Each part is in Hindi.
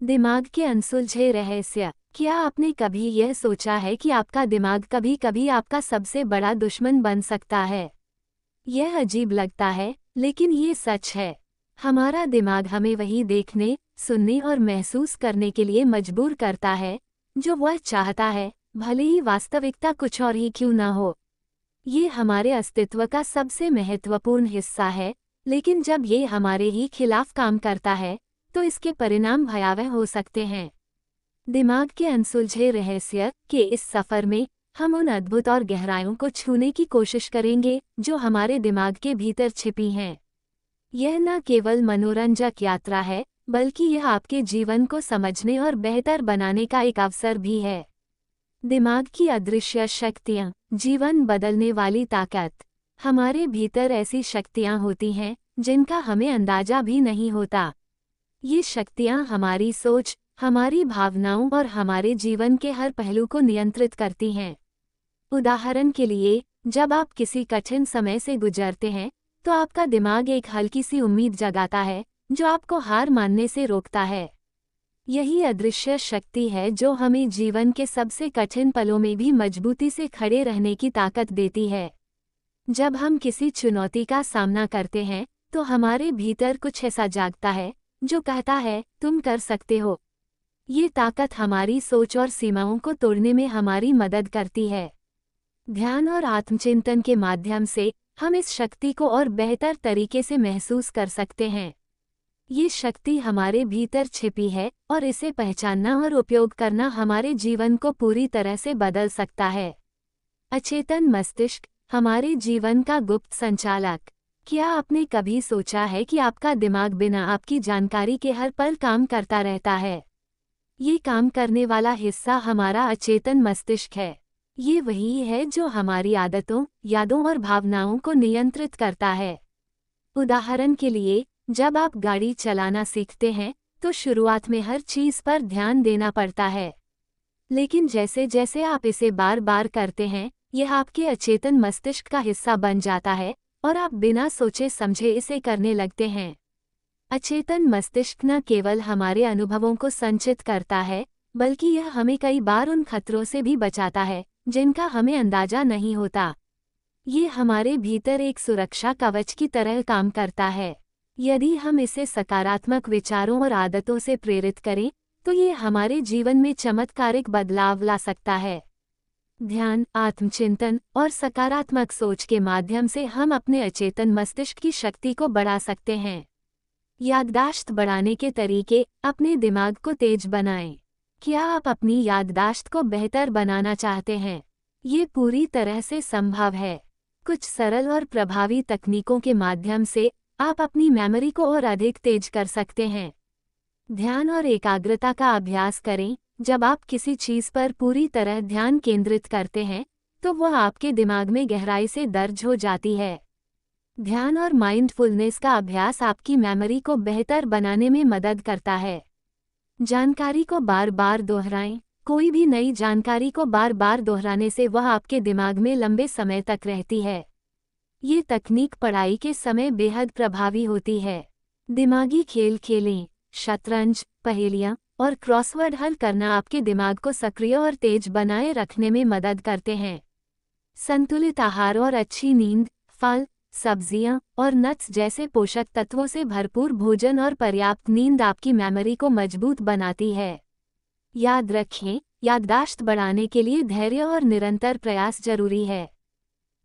दिमाग के अनसुलझे रहस्य। क्या आपने कभी यह सोचा है कि आपका दिमाग कभी कभी आपका सबसे बड़ा दुश्मन बन सकता है? यह अजीब लगता है, लेकिन ये सच है। हमारा दिमाग हमें वही देखने, सुनने और महसूस करने के लिए मजबूर करता है जो वह चाहता है, भले ही वास्तविकता कुछ और ही क्यों न हो। ये हमारे अस्तित्व का सबसे महत्वपूर्ण हिस्सा है, लेकिन जब ये हमारे ही खिलाफ काम करता है, तो इसके परिणाम भयावह हो सकते हैं। दिमाग के अनसुलझे रहस्य के इस सफर में हम उन अद्भुत और गहराइयों को छूने की कोशिश करेंगे जो हमारे दिमाग के भीतर छिपी हैं। यह न केवल मनोरंजक यात्रा है, बल्कि यह आपके जीवन को समझने और बेहतर बनाने का एक अवसर भी है। दिमाग की अदृश्य शक्तियाँ, जीवन बदलने वाली ताकत। हमारे भीतर ऐसी शक्तियाँ होती हैं जिनका हमें अंदाजा भी नहीं होता। ये शक्तियाँ हमारी सोच, हमारी भावनाओं और हमारे जीवन के हर पहलू को नियंत्रित करती हैं। उदाहरण के लिए, जब आप किसी कठिन समय से गुजरते हैं, तो आपका दिमाग एक हल्की सी उम्मीद जगाता है जो आपको हार मानने से रोकता है। यही अदृश्य शक्ति है जो हमें जीवन के सबसे कठिन पलों में भी मजबूती से खड़े रहने की ताकत देती है। जब हम किसी चुनौती का सामना करते हैं, तो हमारे भीतर कुछ ऐसा जागता है जो कहता है, तुम कर सकते हो। ये ताकत हमारी सोच और सीमाओं को तोड़ने में हमारी मदद करती है। ध्यान और आत्मचिंतन के माध्यम से हम इस शक्ति को और बेहतर तरीके से महसूस कर सकते हैं। ये शक्ति हमारे भीतर छिपी है और इसे पहचानना और उपयोग करना हमारे जीवन को पूरी तरह से बदल सकता है। अचेतन मस्तिष्क, हमारे जीवन का गुप्त संचालक। क्या आपने कभी सोचा है कि आपका दिमाग बिना आपकी जानकारी के हर पल काम करता रहता है? ये काम करने वाला हिस्सा हमारा अचेतन मस्तिष्क है। ये वही है जो हमारी आदतों, यादों और भावनाओं को नियंत्रित करता है। उदाहरण के लिए, जब आप गाड़ी चलाना सीखते हैं, तो शुरुआत में हर चीज़ पर ध्यान देना पड़ता है। लेकिन जैसे जैसे आप इसे बार बार करते हैं, यह आपके अचेतन मस्तिष्क का हिस्सा बन जाता है और आप बिना सोचे समझे इसे करने लगते हैं। अचेतन मस्तिष्क न केवल हमारे अनुभवों को संचित करता है, बल्कि यह हमें कई बार उन खतरों से भी बचाता है जिनका हमें अंदाजा नहीं होता। ये हमारे भीतर एक सुरक्षा कवच की तरह काम करता है। यदि हम इसे सकारात्मक विचारों और आदतों से प्रेरित करें, तो ये हमारे जीवन में चमत्कारिक बदलाव ला सकता है। ध्यान, आत्मचिंतन और सकारात्मक सोच के माध्यम से हम अपने अचेतन मस्तिष्क की शक्ति को बढ़ा सकते हैं। याददाश्त बढ़ाने के तरीके। अपने दिमाग को तेज बनाएं। क्या आप अपनी याददाश्त को बेहतर बनाना चाहते हैं? ये पूरी तरह से संभव है। कुछ सरल और प्रभावी तकनीकों के माध्यम से आप अपनी मेमोरी को और अधिक तेज कर सकते हैं। ध्यान और एकाग्रता का अभ्यास करें। जब आप किसी चीज़ पर पूरी तरह ध्यान केंद्रित करते हैं, तो वह आपके दिमाग में गहराई से दर्ज हो जाती है। ध्यान और माइंडफुलनेस का अभ्यास आपकी मेमोरी को बेहतर बनाने में मदद करता है। जानकारी को बार बार दोहराएं। कोई भी नई जानकारी को बार बार दोहराने से वह आपके दिमाग में लंबे समय तक रहती है। ये तकनीक पढ़ाई के समय बेहद प्रभावी होती है। दिमागी खेल खेलें। शतरंज, पहेलियाँ और क्रॉसवर्ड हल करना आपके दिमाग को सक्रिय और तेज बनाए रखने में मदद करते हैं। संतुलित आहार और अच्छी नींद, फल, सब्जियां और नट्स जैसे पोषक तत्वों से भरपूर भोजन और पर्याप्त नींद आपकी मेमोरी को मजबूत बनाती है। याद रखें, याददाश्त बढ़ाने के लिए धैर्य और निरंतर प्रयास जरूरी है।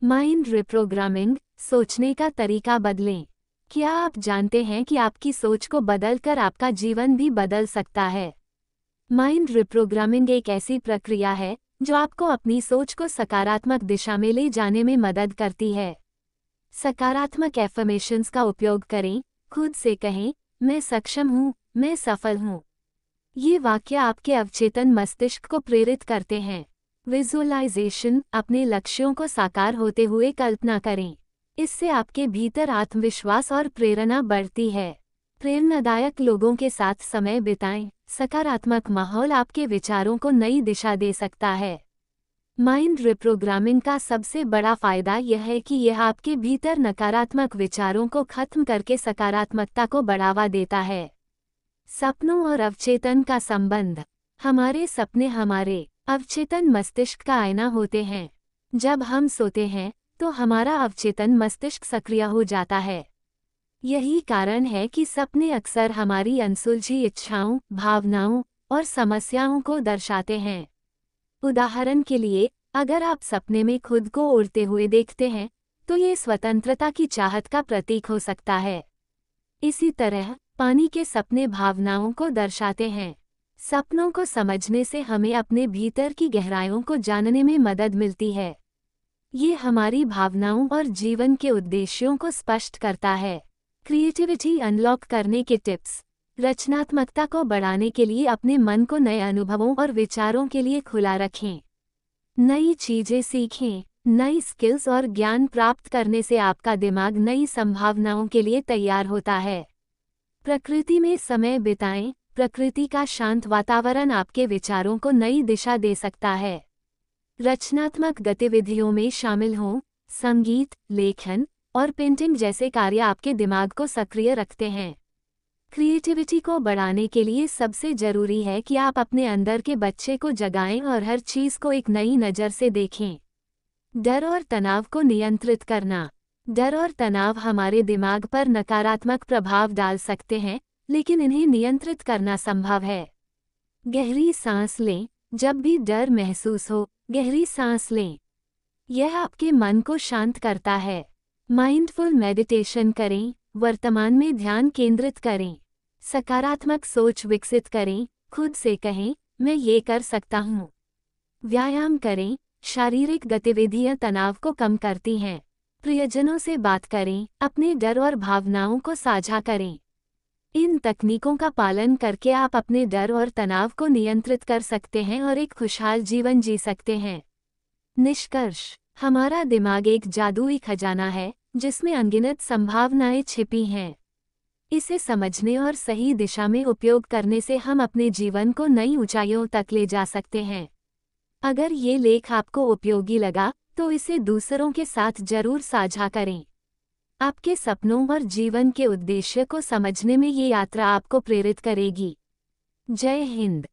माइंड रिप्रोग्रामिंग, सोचने का तरीका बदलें। क्या आप जानते हैं कि आपकी सोच को बदलकर आपका जीवन भी बदल सकता है? माइंड रिप्रोग्रामिंग एक ऐसी प्रक्रिया है जो आपको अपनी सोच को सकारात्मक दिशा में ले जाने में मदद करती है। सकारात्मक एफर्मेशंस का उपयोग करें। खुद से कहें, मैं सक्षम हूँ, मैं सफल हूँ। ये वाक्य आपके अवचेतन मस्तिष्क को प्रेरित करते हैं। विजुअलाइजेशन, अपने लक्ष्यों को साकार होते हुए कल्पना करें। इससे आपके भीतर आत्मविश्वास और प्रेरणा बढ़ती है। प्रेरणादायक लोगों के साथ समय बिताएं। सकारात्मक माहौल आपके विचारों को नई दिशा दे सकता है। माइंड रिप्रोग्रामिंग का सबसे बड़ा फायदा यह है कि यह आपके भीतर नकारात्मक विचारों को खत्म करके सकारात्मकता को बढ़ावा देता है। सपनों और अवचेतन का संबंध। हमारे सपने हमारे अवचेतन मस्तिष्क का आईना होते हैं। जब हम सोते हैं तो हमारा अवचेतन मस्तिष्क सक्रिय हो जाता है। यही कारण है कि सपने अक्सर हमारी अनसुलझी इच्छाओं, भावनाओं और समस्याओं को दर्शाते हैं। उदाहरण के लिए, अगर आप सपने में खुद को उड़ते हुए देखते हैं, तो ये स्वतंत्रता की चाहत का प्रतीक हो सकता है। इसी तरह, पानी के सपने भावनाओं को दर्शाते हैं। सपनों को समझने से हमें अपने भीतर की गहराइयों को जानने में मदद मिलती है। ये हमारी भावनाओं और जीवन के उद्देश्यों को स्पष्ट करता है। क्रिएटिविटी अनलॉक करने के टिप्स। रचनात्मकता को बढ़ाने के लिए अपने मन को नए अनुभवों और विचारों के लिए खुला रखें। नई चीजें सीखें। नई स्किल्स और ज्ञान प्राप्त करने से आपका दिमाग नई संभावनाओं के लिए तैयार होता है। प्रकृति में समय बिताएं। प्रकृति का शांत वातावरण आपके विचारों को नई दिशा दे सकता है। रचनात्मक गतिविधियों में शामिल हों। संगीत, लेखन और पेंटिंग जैसे कार्य आपके दिमाग को सक्रिय रखते हैं। क्रिएटिविटी को बढ़ाने के लिए सबसे जरूरी है कि आप अपने अंदर के बच्चे को जगाएं और हर चीज को एक नई नज़र से देखें। डर और तनाव को नियंत्रित करना। डर और तनाव हमारे दिमाग पर नकारात्मक प्रभाव डाल सकते हैं, लेकिन इन्हें नियंत्रित करना संभव है। गहरी सांस लें। जब भी डर महसूस हो, गहरी सांस लें। यह आपके मन को शांत करता है। माइंडफुल मेडिटेशन करें। वर्तमान में ध्यान केंद्रित करें। सकारात्मक सोच विकसित करें। खुद से कहें, मैं ये कर सकता हूँ। व्यायाम करें। शारीरिक गतिविधियां तनाव को कम करती हैं। प्रियजनों से बात करें। अपने डर और भावनाओं को साझा करें। इन तकनीकों का पालन करके आप अपने डर और तनाव को नियंत्रित कर सकते हैं और एक खुशहाल जीवन जी सकते हैं। निष्कर्ष। हमारा दिमाग एक जादुई खजाना है, जिसमें अनगिनत संभावनाएं छिपी हैं। इसे समझने और सही दिशा में उपयोग करने से हम अपने जीवन को नई ऊंचाइयों तक ले जा सकते हैं। अगर ये लेख आपको उपयोगी लगा, तो इसे दूसरों के साथ जरूर साझा करें। आपके सपनों और जीवन के उद्देश्य को समझने में ये यात्रा आपको प्रेरित करेगी। जय हिंद।